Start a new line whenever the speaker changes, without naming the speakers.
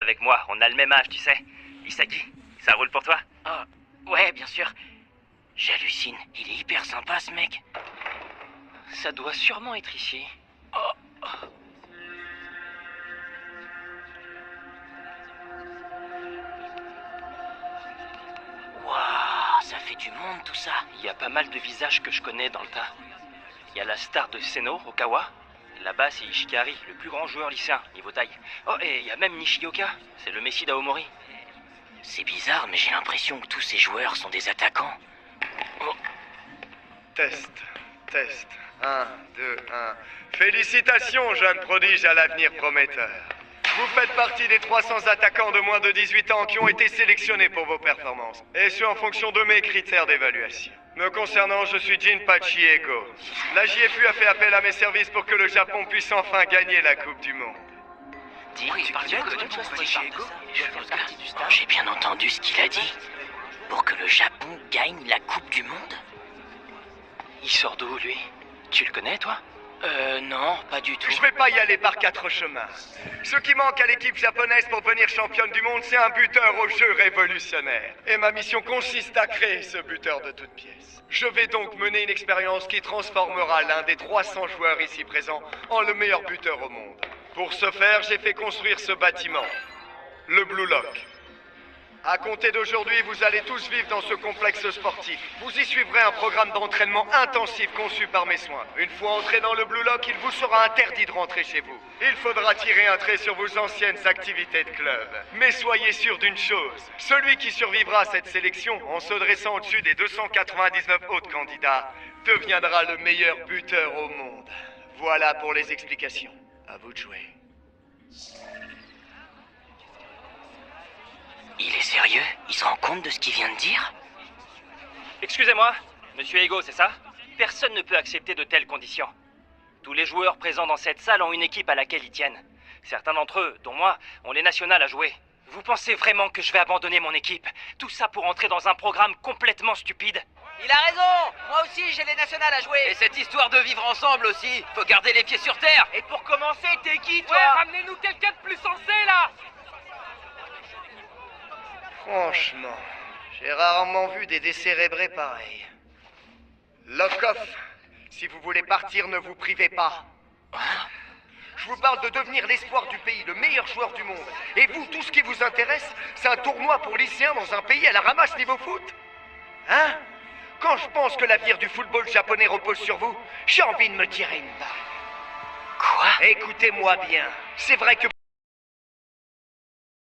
avec moi, on a le même âge, tu sais. Isagi, ça roule pour toi?
Oh, ouais, bien sûr. J'hallucine, il est hyper sympa ce mec.
Ça doit sûrement être ici.
Waouh, ça fait du monde tout ça.
Il y a pas mal de visages que je connais dans le tas. Il y a la star de Seno, Okawa. Là-bas, c'est Ishikari, le plus grand joueur lycéen, niveau taille. Oh, et il y a même Nishioka, c'est le messie d'Aomori.
C'est bizarre, mais j'ai l'impression que tous ces joueurs sont des attaquants.
Test, test. 1, 2, 1. Félicitations, jeune prodige à l'avenir prometteur. Vous faites partie des 300 attaquants de moins de 18 ans qui ont été sélectionnés pour vos performances. Et ce en fonction de mes critères d'évaluation. Me concernant, je suis Jinpachi Ego. La JFU a fait appel à mes services pour que le Japon puisse enfin gagner la Coupe du Monde.
J'ai bien entendu ce qu'il a dit. Pour que le Japon gagne la Coupe du Monde?
Il sort d'où, lui? Tu le connais, toi?
Non, pas du tout.
Je vais pas y aller par 4 chemins. Ce qui manque à l'équipe japonaise pour devenir championne du monde, c'est un buteur au jeu révolutionnaire. Et ma mission consiste à créer ce buteur de toutes pièces. Je vais donc mener une expérience qui transformera l'un des 300 joueurs ici présents en le meilleur buteur au monde. Pour ce faire, j'ai fait construire ce bâtiment, le Blue Lock. À compter d'aujourd'hui, vous allez tous vivre dans ce complexe sportif. Vous y suivrez un programme d'entraînement intensif conçu par mes soins. Une fois entré dans le Blue Lock, il vous sera interdit de rentrer chez vous. Il faudra tirer un trait sur vos anciennes activités de club. Mais soyez sûr d'une chose, celui qui survivra à cette sélection, en se dressant au-dessus des 299 autres candidats, deviendra le meilleur buteur au monde. Voilà pour les explications. À vous de jouer.
Il est sérieux? Il se rend compte de ce qu'il vient de dire?
Excusez-moi, monsieur Ego, c'est ça? Personne ne peut accepter de telles conditions. Tous les joueurs présents dans cette salle ont une équipe à laquelle ils tiennent. Certains d'entre eux, dont moi, ont les nationales à jouer. Vous pensez vraiment que je vais abandonner mon équipe? Tout ça pour entrer dans un programme complètement stupide?
Il a raison. Moi aussi, j'ai les nationales à jouer.
Et cette histoire de vivre ensemble aussi, faut garder les pieds sur terre.
Et pour commencer, t'es qui, toi?
Ouais, ramenez-nous quelqu'un de plus sensé, là.
Franchement, j'ai rarement vu des décérébrés pareils. Lokov, si vous voulez partir, ne vous privez pas. Je vous parle de devenir l'espoir du pays, le meilleur joueur du monde. Et vous, tout ce qui vous intéresse, c'est un tournoi pour lycéens dans un pays à la ramasse niveau foot? Hein? Quand je pense que l'avenir du football japonais repose sur vous, j'ai envie de me tirer une balle.
Quoi?
Écoutez-moi bien, c'est vrai que